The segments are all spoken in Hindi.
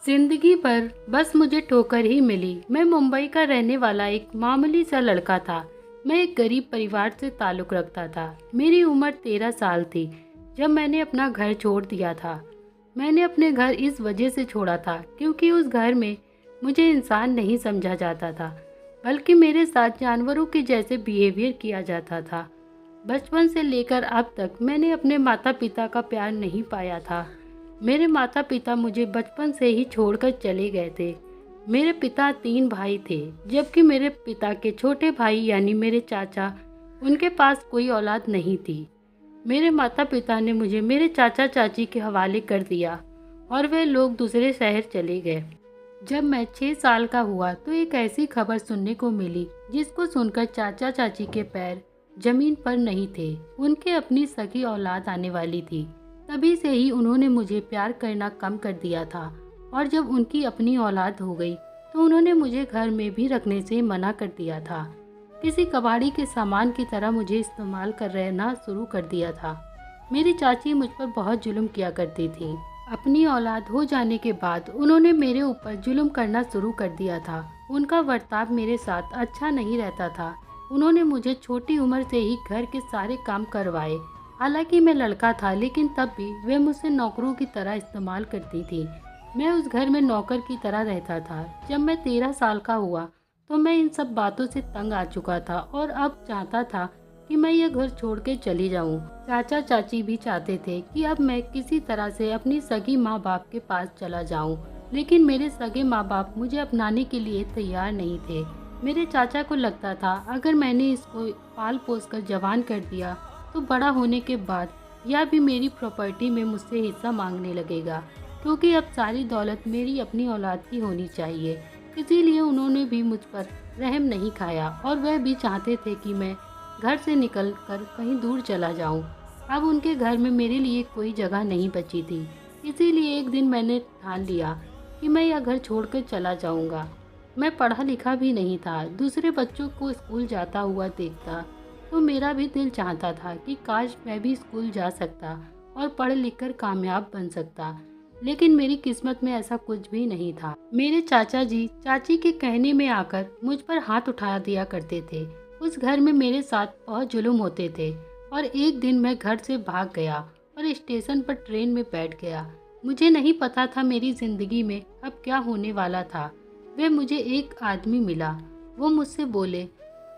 जिंदगी भर बस मुझे ठोकर ही मिली। मैं मुंबई का रहने वाला एक मामूली सा लड़का था। मैं एक गरीब परिवार से ताल्लुक़ रखता था। मेरी उम्र 13 साल थी जब मैंने अपना घर छोड़ दिया था। मैंने अपने घर इस वजह से छोड़ा था क्योंकि उस घर में मुझे इंसान नहीं समझा जाता था, बल्कि मेरे साथ जानवरों के जैसे बिहेवियर किया जाता था। बचपन से लेकर अब तक मैंने अपने माता पिता का प्यार नहीं पाया था। मेरे माता पिता मुझे बचपन से ही छोड़कर चले गए थे। मेरे पिता 3 भाई थे, जबकि मेरे पिता के छोटे भाई यानी मेरे चाचा, उनके पास कोई औलाद नहीं थी। मेरे माता पिता ने मुझे मेरे चाचा चाची के हवाले कर दिया और वे लोग दूसरे शहर चले गए। जब मैं 6 साल का हुआ तो एक ऐसी खबर सुनने को मिली जिसको सुनकर चाचा चाची के पैर जमीन पर नहीं थे। उनके अपनी सगी औलाद आने वाली थी। तभी से ही उन्होंने मुझे प्यार करना कम कर दिया था और जब उनकी अपनी औलाद हो गई तो उन्होंने मुझे घर में भी रखने से मना कर दिया था। किसी कबाड़ी के सामान की तरह मुझे इस्तेमाल कर रहना शुरू कर दिया था। मेरी चाची मुझ पर बहुत जुल्म किया करती थी। अपनी औलाद हो जाने के बाद उन्होंने मेरे ऊपर जुल्म करना शुरू कर दिया था। उनका बर्ताव मेरे साथ अच्छा नहीं रहता था। उन्होंने मुझे छोटी उम्र से ही घर के सारे काम करवाए। हालांकि मैं लड़का था, लेकिन तब भी वे मुझसे नौकरों की तरह इस्तेमाल करती थी। मैं उस घर में नौकर की तरह रहता था। जब मैं 13 साल का हुआ तो मैं इन सब बातों से तंग आ चुका था और अब चाहता था कि मैं यह घर छोड़ के चली जाऊं। चाचा चाची भी चाहते थे कि अब मैं किसी तरह से अपनी सगी माँ बाप के पास चला जाऊं, लेकिन मेरे सगे माँ बाप मुझे अपनाने के लिए तैयार नहीं थे। मेरे चाचा को लगता था अगर मैंने इसको पाल पोस कर जवान कर दिया तो बड़ा होने के बाद यह भी मेरी प्रॉपर्टी में मुझसे हिस्सा मांगने लगेगा, क्योंकि अब सारी दौलत मेरी अपनी औलाद की होनी चाहिए। इसीलिए उन्होंने भी मुझ पर रहम नहीं खाया और वह भी चाहते थे कि मैं घर से निकल कर कहीं दूर चला जाऊं। अब उनके घर में मेरे लिए कोई जगह नहीं बची थी। इसीलिए एक दिन मैंने ठान लिया कि मैं यह घर छोड़कर चला जाऊंगा। मैं पढ़ा लिखा भी नहीं था। दूसरे बच्चों को स्कूल जाता हुआ देखता तो मेरा भी दिल चाहता था कि काश मैं भी स्कूल जा सकता और पढ़ लिख कर कामयाब बन सकता, लेकिन मेरी किस्मत में ऐसा कुछ भी नहीं था। मेरे चाचा जी चाची के कहने में आकर मुझ पर हाथ उठा दिया करते थे। उस घर में मेरे साथ बहुत जुल्म होते थे और एक दिन मैं घर से भाग गया और स्टेशन पर ट्रेन में बैठ गया। मुझे नहीं पता था मेरी जिंदगी में अब क्या होने वाला था। वे मुझे एक आदमी मिला। वो मुझसे बोले,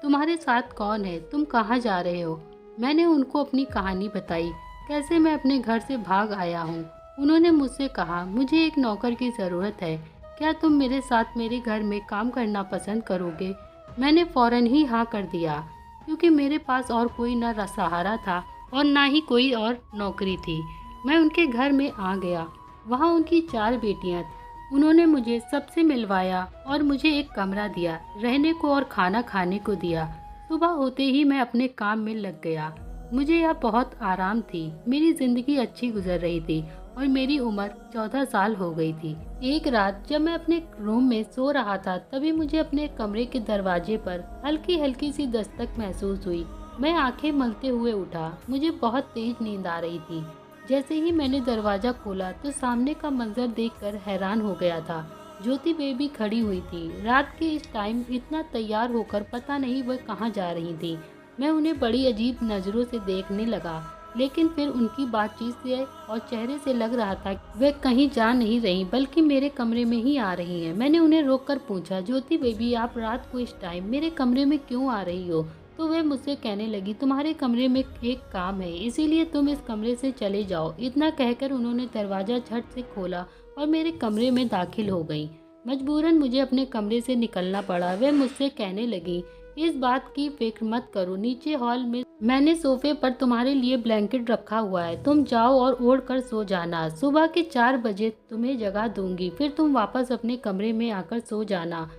तुम्हारे साथ कौन है, तुम कहाँ जा रहे हो? मैंने उनको अपनी कहानी बताई, कैसे मैं अपने घर से भाग आया हूँ। उन्होंने मुझसे कहा, मुझे एक नौकर की ज़रूरत है, क्या तुम मेरे साथ मेरे घर में काम करना पसंद करोगे? मैंने फ़ौरन ही हाँ कर दिया, क्योंकि मेरे पास और कोई न सहारा था और ना ही कोई और नौकरी थी। मैं उनके घर में आ गया। वहाँ उनकी 4 बेटियाँ थीं। उन्होंने मुझे सबसे मिलवाया और मुझे एक कमरा दिया, रहने को और खाना खाने को दिया। सुबह होते ही मैं अपने काम में लग गया। मुझे यह बहुत आराम थी। मेरी ज़िंदगी अच्छी गुजर रही थी और मेरी उम्र 14 साल हो गई थी। एक रात जब मैं अपने रूम में सो रहा था, तभी मुझे अपने कमरे के दरवाजे पर हल्की हल्की सी दस्तक महसूस हुई। मैं आंखें मलते हुए उठा। मुझे बहुत तेज नींद आ रही थी। जैसे ही मैंने दरवाज़ा खोला तो सामने का मंजर देखकर हैरान हो गया था। ज्योति बेबी खड़ी हुई थी। रात के इस टाइम इतना तैयार होकर पता नहीं वह कहाँ जा रही थी। मैं उन्हें बड़ी अजीब नज़रों से देखने लगा, लेकिन फिर उनकी बातचीत से और चेहरे से लग रहा था कि वे कहीं जा नहीं रही, बल्कि मेरे कमरे में ही आ रही हैं। मैंने उन्हें रोककर पूछा, ज्योति बेबी, आप रात को इस टाइम मेरे कमरे में क्यों आ रही हो? तो वे मुझसे कहने लगी, तुम्हारे कमरे में एक काम है, इसीलिए तुम इस कमरे से चले जाओ। इतना कहकर उन्होंने दरवाज़ा झट से खोला और मेरे कमरे में दाखिल हो गई। मजबूरन मुझे अपने कमरे से निकलना पड़ा। वे मुझसे कहने लगी, इस बात की फिक्र मत करो, नीचे हॉल में मैंने सोफे पर तुम्हारे लिए ब्लैंकेट रखा हुआ है, तुम जाओ और ओढ़ कर सो जाना। सुबह के 4 बजे तुम्हें जगा दूंगी, फिर तुम वापस अपने कमरे में आकर सो जाना।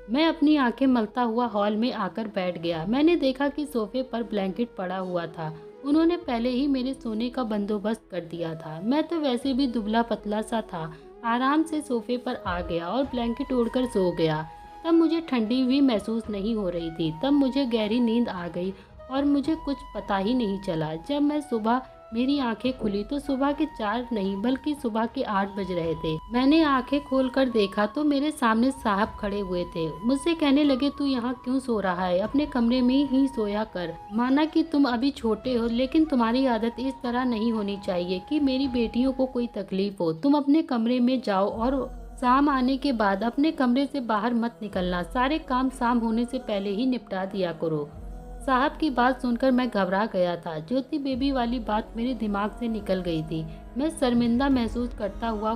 मैं अपनी आंखें मलता हुआ हॉल में आकर बैठ गया। मैंने देखा कि सोफे पर ब्लैंकेट पड़ा हुआ था। उन्होंने पहले ही मेरे सोने का बंदोबस्त कर दिया था। मैं तो वैसे भी दुबला पतला सा था। आराम से सोफे पर आ गया और ब्लैंकेट ओढ़कर सो गया। तब मुझे ठंडी भी महसूस नहीं हो रही थी। तब मुझे गहरी नींद आ गई और मुझे कुछ पता ही नहीं चला। जब मैं सुबह मेरी आंखें खुली तो सुबह के 4 नहीं बल्कि सुबह के 8 बज रहे थे। मैंने आंखें खोलकर देखा तो मेरे सामने साहब खड़े हुए थे। मुझसे कहने लगे, तू यहाँ क्यों सो रहा है? अपने कमरे में ही सोया कर। माना कि तुम अभी छोटे हो, लेकिन तुम्हारी आदत इस तरह नहीं होनी चाहिए कि मेरी बेटियों को कोई तकलीफ हो। तुम अपने कमरे में जाओ और शाम आने के बाद अपने कमरे से बाहर मत निकलना। सारे काम शाम होने से पहले ही निपटा दिया करो। साहब की बात सुनकर मैं घबरा गया था। ज्योति बेबी वाली बात मेरे दिमाग से निकल गई थी। मैं शर्मिंदा महसूस करता हुआ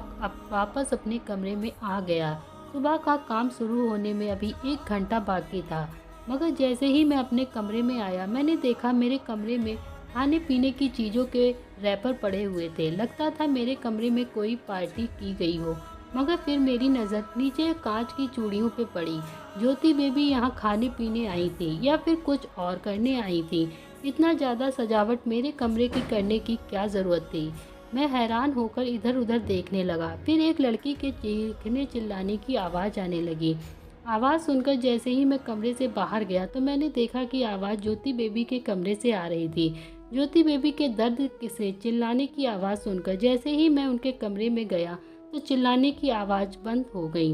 वापस अपने कमरे में आ गया। सुबह का काम शुरू होने में अभी 1 घंटा बाकी था, मगर जैसे ही मैं अपने कमरे में आया मैंने देखा मेरे कमरे में खाने पीने की चीज़ों के रैपर पड़े हुए थे। लगता था मेरे कमरे में कोई पार्टी की गई हो। मगर फिर मेरी नज़र नीचे कांच की चूड़ियों पे पड़ी। ज्योति बेबी यहाँ खाने पीने आई थी या फिर कुछ और करने आई थी? इतना ज़्यादा सजावट मेरे कमरे की करने की क्या ज़रूरत थी? मैं हैरान होकर इधर उधर देखने लगा। फिर एक लड़की के चीखने चिल्लाने की आवाज़ आने लगी। आवाज़ सुनकर जैसे ही मैं कमरे से बाहर गया तो मैंने देखा कि आवाज़ ज्योति बेबी के कमरे से आ रही थी। ज्योति बेबी के दर्द से चिल्लाने की आवाज़ सुनकर जैसे ही मैं उनके कमरे में गया तो चिल्लाने की आवाज़ बंद हो गई।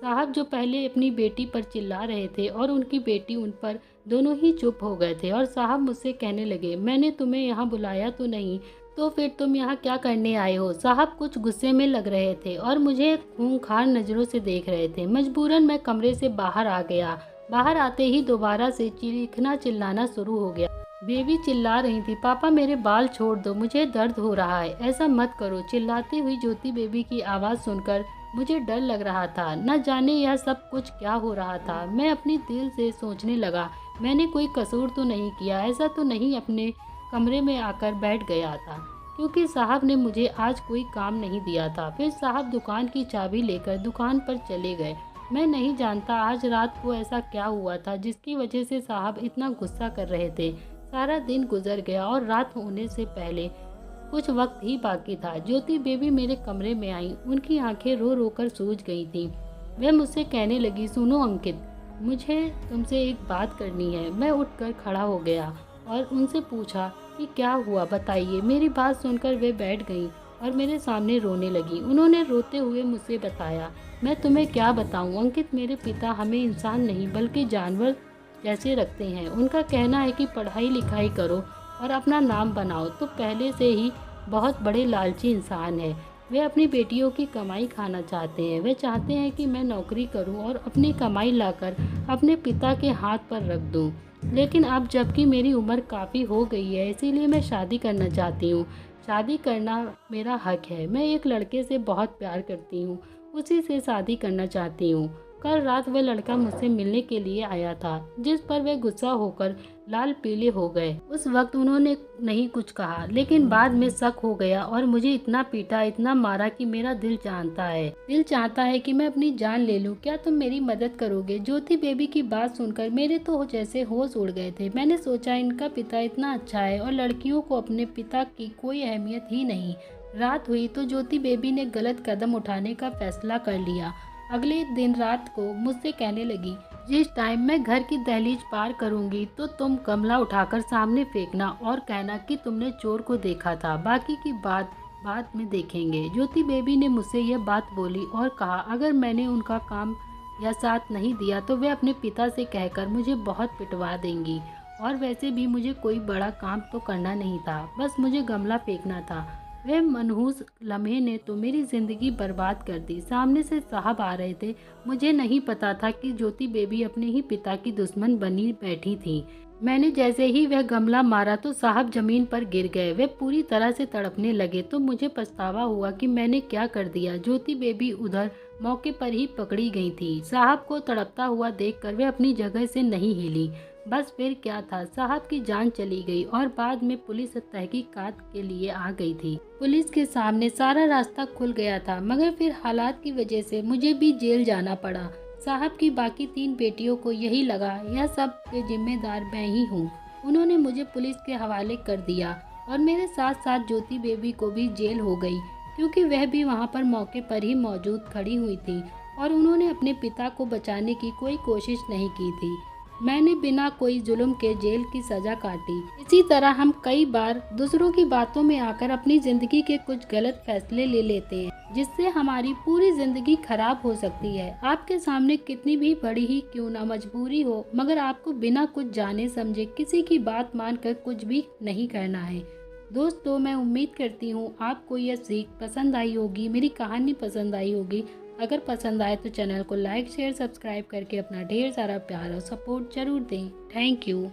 साहब जो पहले अपनी बेटी पर चिल्ला रहे थे और उनकी बेटी उन पर, दोनों ही चुप हो गए थे। और साहब मुझसे कहने लगे, मैंने तुम्हें यहाँ बुलाया तो नहीं, तो फिर तुम यहाँ क्या करने आए हो? साहब कुछ गुस्से में लग रहे थे और मुझे खूंखार नज़रों से देख रहे थे। मजबूरन मैं कमरे से बाहर आ गया। बाहर आते ही दोबारा से चीखना चिल्लाना शुरू हो गया। बेबी चिल्ला रही थी, पापा मेरे बाल छोड़ दो, मुझे दर्द हो रहा है, ऐसा मत करो। चिल्लाती हुई ज्योति बेबी की आवाज़ सुनकर मुझे डर लग रहा था। न जाने यह सब कुछ क्या हो रहा था। मैं अपनी दिल से सोचने लगा, मैंने कोई कसूर तो नहीं किया, ऐसा तो नहीं अपने कमरे में आकर बैठ गया था क्योंकि साहब ने मुझे आज कोई काम नहीं दिया था। फिर साहब दुकान की चाबी लेकर दुकान पर चले गए। मैं नहीं जानता आज रात को ऐसा क्या हुआ था जिसकी वजह से साहब इतना गुस्सा कर रहे थे। सारा दिन गुजर गया और रात होने से पहले कुछ वक्त ही बाकी था। ज्योति बेबी मेरे कमरे में आई। उनकी आंखें रो रो कर सूज गई थीं। वह मुझसे कहने लगी, सुनो अंकित, मुझे तुमसे एक बात करनी है। मैं उठकर खड़ा हो गया और उनसे पूछा कि क्या हुआ, बताइए। मेरी बात सुनकर वे बैठ गईं और मेरे सामने रोने लगी। उन्होंने रोते हुए मुझसे बताया, मैं तुम्हें क्या बताऊं अंकित, मेरे पिता हमें इंसान नहीं बल्कि जानवर जैसे रखते हैं। उनका कहना है कि पढ़ाई लिखाई करो और अपना नाम बनाओ। तो पहले से ही बहुत बड़े लालची इंसान है। वे अपनी बेटियों की कमाई खाना चाहते हैं। वे चाहते हैं कि मैं नौकरी करूं और अपनी कमाई लाकर अपने पिता के हाथ पर रख दूं। लेकिन अब जबकि मेरी उम्र काफ़ी हो गई है, इसीलिए मैं शादी करना चाहती हूँ। शादी करना मेरा हक है। मैं एक लड़के से बहुत प्यार करती हूँ, उसी से शादी करना चाहती हूँ। कल रात वह लड़का मुझसे मिलने के लिए आया था, जिस पर वे गुस्सा होकर लाल पीले हो गए। उस वक्त उन्होंने नहीं कुछ कहा, लेकिन बाद में शक हो गया और मुझे इतना पीटा, इतना मारा कि मेरा दिल चाहता है कि मैं अपनी जान ले लूं। क्या तुम मेरी मदद करोगे? ज्योति बेबी की बात सुनकर मेरे तो जैसे होश उड़ गए थे। मैंने सोचा इनका पिता इतना अच्छा है और लड़कियों को अपने पिता की कोई अहमियत ही नहीं। रात हुई तो ज्योति बेबी ने गलत कदम उठाने का फैसला कर लिया। अगले दिन रात को मुझसे कहने लगी, जिस टाइम मैं घर की दहलीज पार करूंगी तो तुम गमला उठाकर सामने फेंकना और कहना कि तुमने चोर को देखा था, बाकी की बात बाद में देखेंगे। ज्योति बेबी ने मुझसे यह बात बोली और कहा, अगर मैंने उनका काम या साथ नहीं दिया तो वे अपने पिता से कहकर मुझे बहुत पिटवा देंगी। और वैसे भी मुझे कोई बड़ा काम तो करना नहीं था, बस मुझे गमला फेंकना था। वह मनहूस लम्हे ने तो मेरी ज़िंदगी बर्बाद कर दी। सामने से साहब आ रहे थे। मुझे नहीं पता था कि ज्योति बेबी अपने ही पिता की दुश्मन बनी बैठी थी। मैंने जैसे ही वह गमला मारा तो साहब जमीन पर गिर गए। वे पूरी तरह से तड़पने लगे तो मुझे पछतावा हुआ कि मैंने क्या कर दिया। ज्योति बेबी उधर मौके पर ही पकड़ी गई थी। साहब को तड़पता हुआ देखकर वे अपनी जगह से नहीं हिली। बस फिर क्या था, साहब की जान चली गई और बाद में पुलिस तहकीकात के लिए आ गई थी। पुलिस के सामने सारा रास्ता खुल गया था, मगर फिर हालात की वजह से मुझे भी जेल जाना पड़ा। साहब की बाकी 3 बेटियों को यही लगा यह सब के जिम्मेदार मैं ही हूँ। उन्होंने मुझे पुलिस के हवाले कर दिया और मेरे साथ साथ ज्योति बेबी को भी जेल हो गई, क्योंकि वह भी वहाँ पर मौके पर ही मौजूद खड़ी हुई थी और उन्होंने अपने पिता को बचाने की कोई कोशिश नहीं की थी। मैंने बिना कोई जुल्म के जेल की सजा काटी। इसी तरह हम कई बार दूसरों की बातों में आकर अपनी जिंदगी के कुछ गलत फैसले ले लेते हैं, जिससे हमारी पूरी जिंदगी खराब हो सकती है। आपके सामने कितनी भी बड़ी ही क्यों ना मजबूरी हो, मगर आपको बिना कुछ जाने समझे किसी की बात मानकर कुछ भी नहीं करना है। दोस्तों, मैं उम्मीद करती हूँ आपको यह सीख पसंद आई होगी, मेरी कहानी पसंद आई होगी। अगर पसंद आए तो चैनल को लाइक शेयर सब्सक्राइब करके अपना ढेर सारा प्यार और सपोर्ट जरूर दें। Thank you.